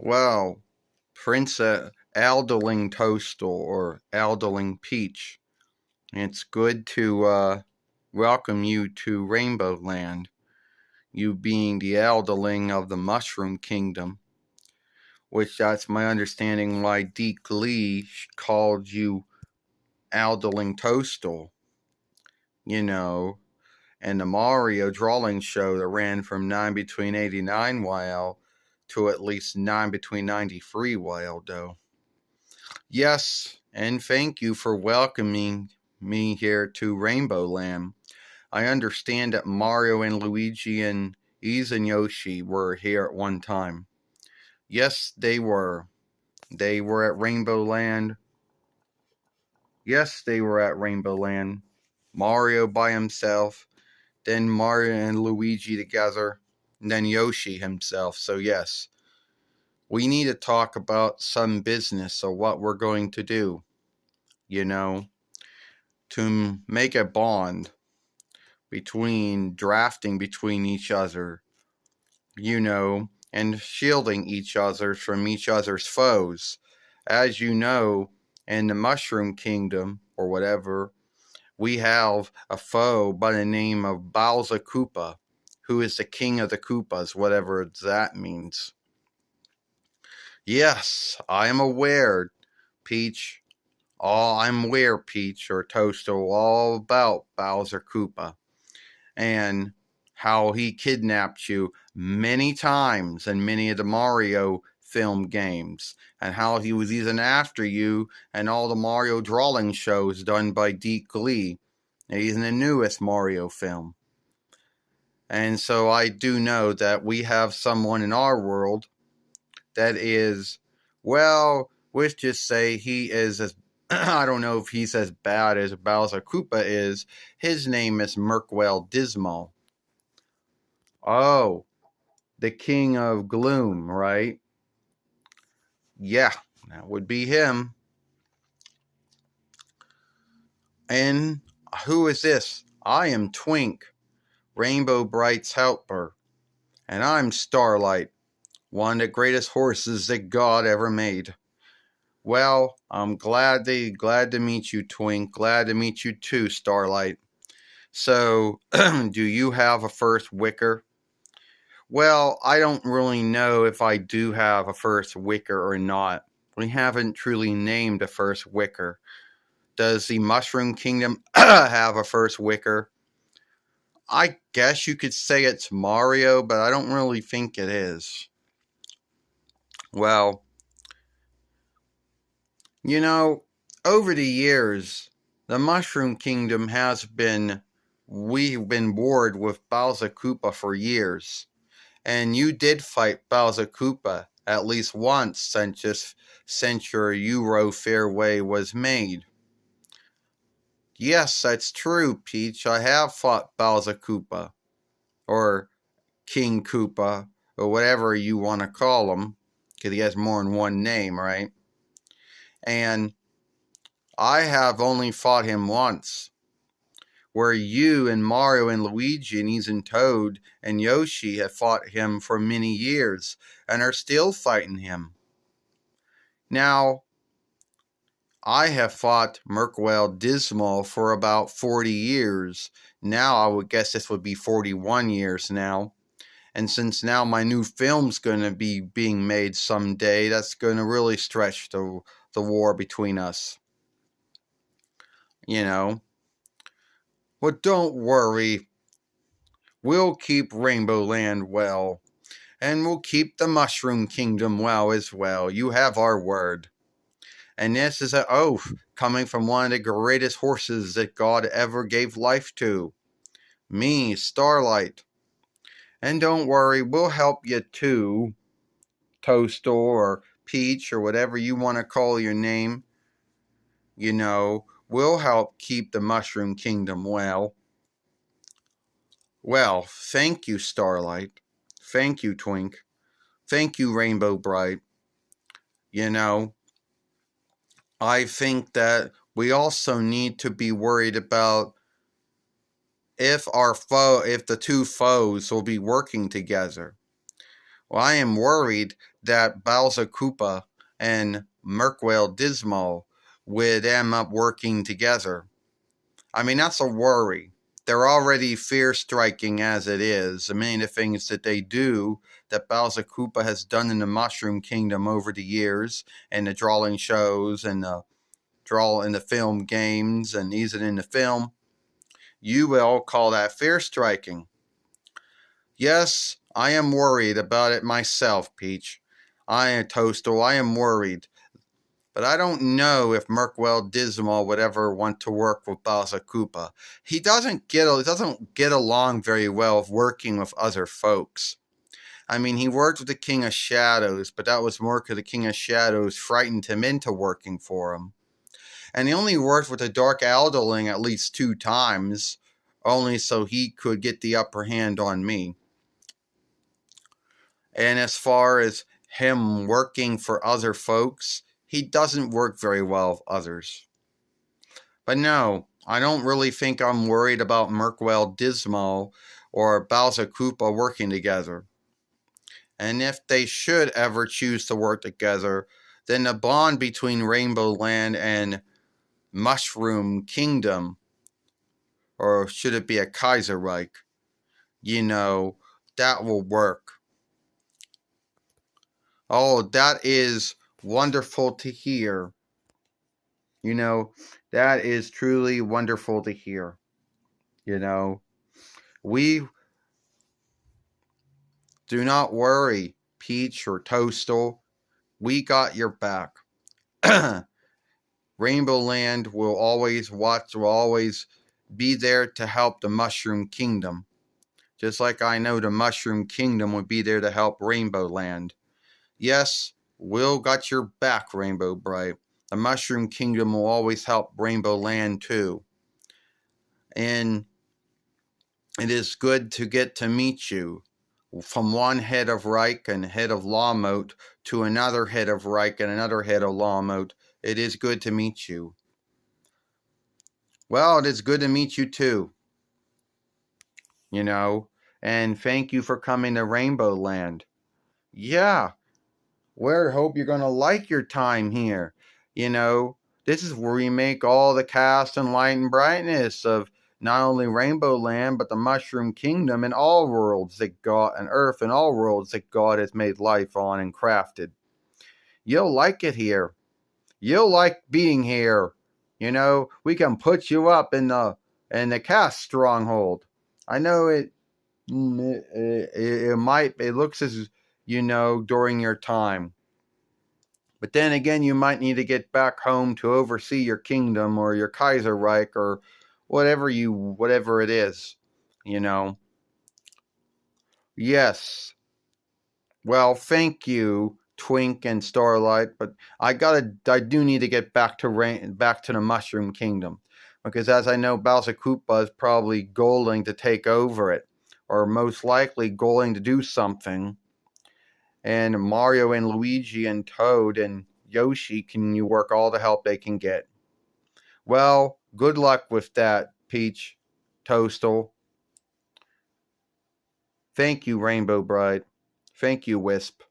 Well, Princess Aldeling Toastal or Aldeling Peach, it's good to welcome you to Rainbowland, you being the Aldeling of the Mushroom Kingdom, which that's my understanding why Deke Lee called you Aldeling Toastal, you know, and the Mario drawing show that ran from 9 between 89 YL to at least 9 between 93 YL though. Yes, and thank you for welcoming me here to Rainbowland. I understand that Mario and Luigi and Ease and Yoshi were here at one time. Yes, they were. They were at Rainbowland. Yes, they were at Rainbowland. Mario by himself, then Mario and Luigi together, and then Yoshi himself. So yes, we need to talk about some business of what we're going to do, you know, to make a bond between drafting between each other, you know, and shielding each other from each other's foes. As you know, in the Mushroom Kingdom, or whatever, we have a foe by the name of Bowser Koopa, who is the king of the Koopas, whatever that means. Yes, I am aware, Peach. I'm aware, Peach, or Toasto, all about Bowser Koopa and how he kidnapped you many times in many of the Mario film games, and how he was even after you and all the Mario drawing shows done by Deke Lee. He's in the newest Mario film. And so I do know that we have someone in our world that is, well, let's just say he is as, I don't know if he's as bad as Bowser Koopa is. His name is Merkwell Dismal. Oh, the King of Gloom, right? Yeah, that would be him. And who is this? I am Twink, Rainbow Bright's helper. And I'm Starlight, one of the greatest horses that God ever made. Well, I'm glad to meet you, Twink. Glad to meet you too, Starlight. So, do you have a first wicker? Well, I don't really know if I do have a first wicker or not. We haven't truly named a first wicker. Does the Mushroom Kingdom have a first wicker? I guess you could say it's Mario, but I don't really think it is. Well, you know, over the years, the Mushroom Kingdom has been, we've been warred with Bowser Koopa for years. And you did fight Bowser Koopa at least once since your Euro Fairway was made. Yes, that's true, Peach. I have fought Bowser Koopa, or King Koopa, or whatever you want to call him, because he has more than one name, right? And I have only fought him once, where you and Mario and Luigi and even Toad and Yoshi have fought him for many years and are still fighting him. Now, I have fought Merkwell Dismal for about 40 years. Now I would guess this would be 41 years now. And since now my new film's going to be being made someday, that's going to really stretch the war between us. You know. But don't worry. We'll keep Rainbowland well. And we'll keep the Mushroom Kingdom well as well. You have our word. And this is an oath coming from one of the greatest horses that God ever gave life to. Me, Starlight. And don't worry, we'll help you too, Toaster or Peach or whatever you want to call your name. You know, we'll help keep the Mushroom Kingdom well. Well, thank you, Starlight. Thank you, Twink. Thank you, Rainbow Bright. You know, I think that we also need to be worried about if the two foes will be working together. Well, I am worried that Bowser Koopa and Merkwell Dismal would end up working together. I mean, that's a worry. They're already fear-striking as it is. Many of the things that they do that Bowser Koopa has done in the Mushroom Kingdom over the years, and the drawing shows, and the draw in the film games, and even in the film, you will call that fear-striking. Yes, I am worried about it myself, Peach. I am Toastal. I am worried. But I don't know if Merkwell Dismal would ever want to work with Bowser Koopa. He doesn't get along very well working with other folks. I mean, he worked with the King of Shadows, but that was more because the King of Shadows frightened him into working for him. And he only worked with the Dark Alderling at least 2 times, only so he could get the upper hand on me. And as far as him working for other folks, he doesn't work very well with others. But no, I don't really think I'm worried about Merkwell Dismal or Bowser Koopa working together. And if they should ever choose to work together, then the bond between Rainbowland and Mushroom Kingdom, or should it be a Kaiserreich, that will work. Oh, that is wonderful to hear. That is truly wonderful to hear. We do not worry, Peach or Toastal. We got your back. Rainbowland will always be there to help the Mushroom Kingdom. Just like I know the Mushroom Kingdom would be there to help Rainbowland. Yes, we'll got your back, Rainbow Bright. The Mushroom Kingdom will always help Rainbowland too. And it is good to get to meet you. From one head of Reich and head of Lawmote to another head of Reich and another head of Lawmote. It is good to meet you. Well, it is good to meet you too. And thank you for coming to Rainbowland. Yeah, we hope you're going to like your time here. This is where we make all the cast and light and brightness of not only Rainbowland, but the Mushroom Kingdom and all worlds that God, and Earth and all worlds that God has made life on and crafted. You'll like it here. You'll like being here. We can put you up in the cast stronghold. I know it looks as, during your time. But then again, you might need to get back home to oversee your kingdom or your Kaiserreich or whatever it is, Yes. Well, thank you, Twink and Starlight, but I do need to get back to the Mushroom Kingdom, because as I know, Bowser Koopa is probably going to take over it, or most likely going to do something. And Mario and Luigi and Toad and Yoshi can you work all the help they can get. Well, good luck with that, Peach, Toastal. Thank you, Rainbow Bright. Thank you, Wisp.